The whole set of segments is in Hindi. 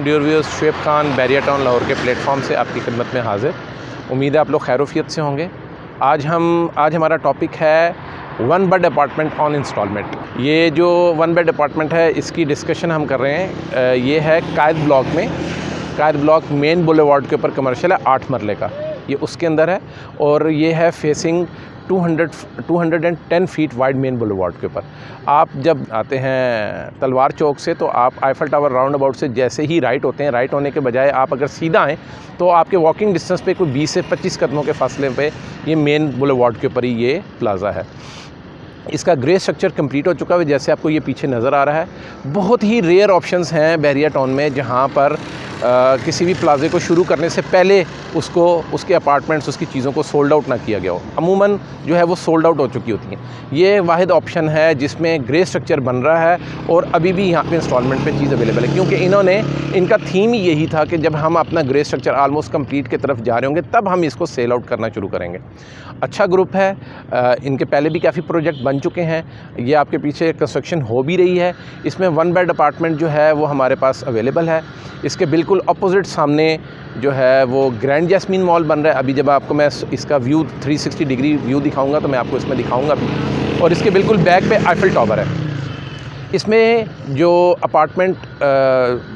Dear viewers, Shoaib Khan Bahria Town Lahore के प्लेटफॉर्म से आपकी खिदमत में हाजिर। उम्मीद है आप लोग खैरोफियत से होंगे। आज हमारा टॉपिक है 1 बेड अपार्टमेंट ऑन इंस्टॉलमेंट। ये जो 1 बेड अपार्टमेंट है इसकी डिस्कशन हम कर रहे हैं। ये है कायद ब्लॉक में, कायद ब्लॉक मेन बुलेवार्ड के ऊपर कमर्शियल है, 8 मरले का, ये उसके अंदर है। और ये है facing 210 feet wide main boulevard के ऊपर। आप जब आते हैं तलवार चौक से तो आप आईफल टावर राउंड अबाउट से जैसे ही राइट होते हैं, राइट होने के बजाय आप अगर सीधा आएँ तो आपके वॉकिंग डिस्टेंस पे कोई 20 से 25 कदमों के फासले पे ये मेन बुलेवार्ड के ऊपर ही ये प्लाज़ा है। इसका ग्रे स्ट्रक्चर कंप्लीट हो चुका है, जैसे आपको ये पीछे नज़र आ रहा है। बहुत ही रेयर ऑप्शंस हैं बैरिया टाउन में जहाँ पर किसी भी प्लाज़े को शुरू करने से पहले उसके अपार्टमेंट्स, उसकी चीज़ों को सोल्ड आउट ना किया गया हो। अमूमन जो है वो सोल्ड आउट हो चुकी होती हैं। ये वाहिद ऑप्शन है जिसमें ग्रे स्ट्रक्चर बन रहा है और अभी भी यहाँ पे इंस्टॉलमेंट पे चीज़ अवेलेबल है, क्योंकि इनका थीम ही यही था कि जब हम अपना ग्रे स्ट्रक्चर आलमोस्ट कंप्लीट की तरफ जा रहे होंगे तब हम इसको सेल आउट करना शुरू करेंगे। अच्छा ग्रुप है, इनके पहले भी काफ़ी प्रोजेक्ट बन चुके हैं। ये आपके पीछे कंस्ट्रक्शन हो भी रही है। इसमें 1 बेड अपार्टमेंट जो है वो हमारे पास अवेलेबल है। इसके बिल्कुल अपोजिट सामने जो है वो ग्रैंड जैस्मीन मॉल बन रहा है। अभी जब आपको मैं इसका व्यू 360 डिग्री व्यू दिखाऊंगा तो मैं आपको इसमें दिखाऊंगा भी। और इसके बिल्कुल बैक पे आईफल टावर है। इसमें जो अपार्टमेंट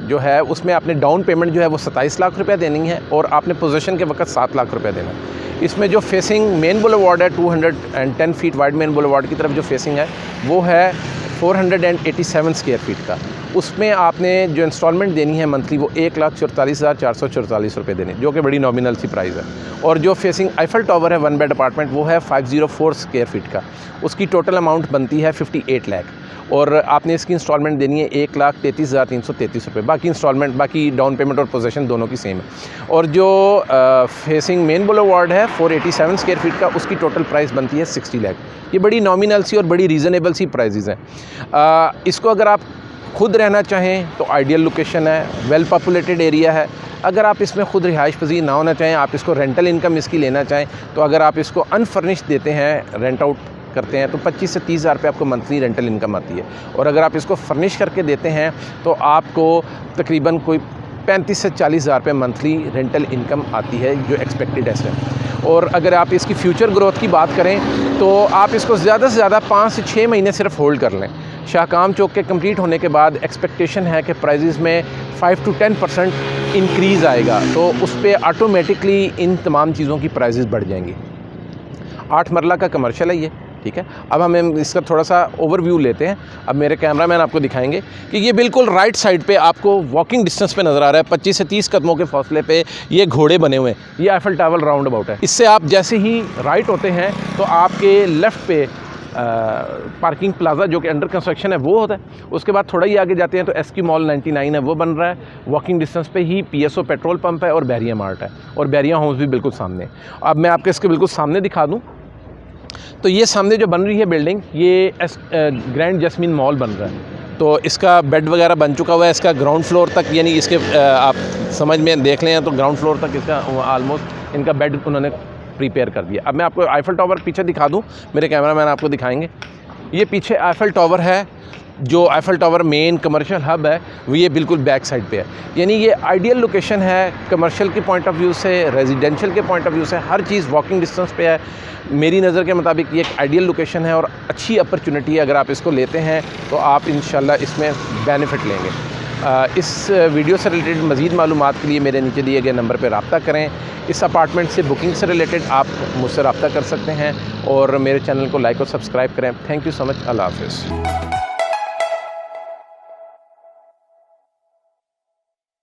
जो है उसमें आपने डाउन पेमेंट जो है वो 27 लाख रुपया देनी है और आपने पोजीशन के वक्त 7 लाख रुपया देना है। इसमें जो फेसिंग मेन बुलेवार्ड है 210 फीट वाइड मेन बुलेवार्ड की तरफ जो फेसिंग है वो है 487 स्क्वायर फीट का। उसमें आपने जो इंस्टॉलमेंट देनी है मंथली वो 1,44,444 रुपये देने, जो कि बड़ी नॉमिनल सी प्राइस है। और जो फेसिंग आईफल टावर है 1 बेड अपार्टमेंट वो है 504 स्क्वायर फीट का। उसकी टोटल अमाउंट बनती है 58 लाख और आपने इसकी इंस्टॉलमेंट देनी है 1,33,333 रुपये। बाकी इंस्टॉलमेंट, बाकी डाउन पेमेंट और पोजेसन दोनों की सेम है। और जो फेसिंग मेन बुलेवार्ड है 487 स्क्वायर फीट का, उसकी टोटल प्राइस बनती है 60 लाख। ये बड़ी नॉमिनल सी और बड़ी रीज़नेबल सी प्राइजेज़ हैं। इसको अगर आप खुद रहना चाहें तो आइडियल लोकेशन है, वेल पॉपुलेटेड एरिया है। अगर आप इसमें खुद रिहाइश पजीर ना होना चाहें, आप इसको रेंटल इनकम इसकी लेना चाहें, तो अगर आप इसको अनफर्निश्ड देते हैं, रेंट आउट करते हैं तो 25 से 30 हज़ार रुपये आपको मंथली रेंटल इनकम आती है। और अगर आप इसको फर्निश करके देते हैं तो आपको तकरीबन कोई 35 से 40 हज़ार रुपये मंथली रेंटल इनकम आती है, जो एक्सपेक्टेड है। और अगर आप इसकी फ्यूचर ग्रोथ की बात करें तो आप इसको ज़्यादा से ज़्यादा 5 से 6 महीने सिर्फ होल्ड कर लें। शाहकाम चौक के कंप्लीट होने के बाद एक्सपेक्टेशन है कि प्राइजेज़ में 5 to 10% इंक्रीज़ आएगा, तो उस पर ऑटोमेटिकली इन तमाम चीज़ों की प्राइजेज़ बढ़ जाएंगी। 8 मरला का कमर्शियल है ये, ठीक है। अब हम इसका थोड़ा सा ओवरव्यू लेते हैं। अब मेरे कैमरामैन आपको दिखाएंगे कि ये बिल्कुल राइट साइड पे आपको वॉकिंग डिस्टेंस पे नज़र आ रहा है, 25 से 30 कदमों के फासले पे ये घोड़े बने हुए हैं। ये आईफल टावर राउंड अबाउट है। इससे आप जैसे ही राइट होते हैं तो आपके लेफ़्ट पे पार्किंग प्लाज़ा जो कि अंडर कंस्ट्रक्शन है वो होता है। उसके बाद थोड़ा ही आगे जाते हैं तो एसक्यू मॉल 99 है, वो बन रहा है। वॉकिंग डिस्टेंस पे ही PSO पेट्रोल पंप है और बैरिया मार्ट है और बैरिया होम्स भी बिल्कुल सामने। अब मैं आपको इसके बिल्कुल सामने दिखा दूँ तो ये सामने जो बन रही है बिल्डिंग, ये ग्रैंड जैस्मीन मॉल बन रहा है। तो इसका बेड वगैरह बन चुका हुआ है। इसका ग्राउंड फ्लोर तक, यानी इसके आप समझ में देख लें तो ग्राउंड फ्लोर तक इसका आलमोस्ट इनका बेड उन्होंने प्रिपेयर कर दिया। अब मैं आपको आईफल टावर पीछे दिखा दूं, मेरे कैमरामैन आपको दिखाएंगे। ये पीछे आईफल टावर है, जो Eiffel tower main commercial hub है वो ये बिल्कुल बैक साइड पे है। यानी ये आइडियल लोकेशन है कमर्शियल के पॉइंट ऑफ व्यू से, रेजिडेंशियल के पॉइंट ऑफ व्यू से, हर चीज़ वॉकिंग डिस्टेंस पे है। मेरी नज़र के मुताबिक ये एक आइडियल लोकेशन है और अच्छी अपॉर्चुनिटी है। अगर आप इसको लेते हैं तो आप इंशाल्लाह इसमें बेनिफिट लेंगे। इस वीडियो से रिलेटेड मज़ीद मालूमात के लिए मेरे नीचे दिए गए नंबर पर रब्ता करें। इस अपार्टमेंट से बुकिंग से रिलेटेड आप मुझसे रब्ता कर सकते हैं और मेरे चैनल को लाइक और सब्सक्राइब करें। Thank you so much. अल्लाह हाफ़िज़।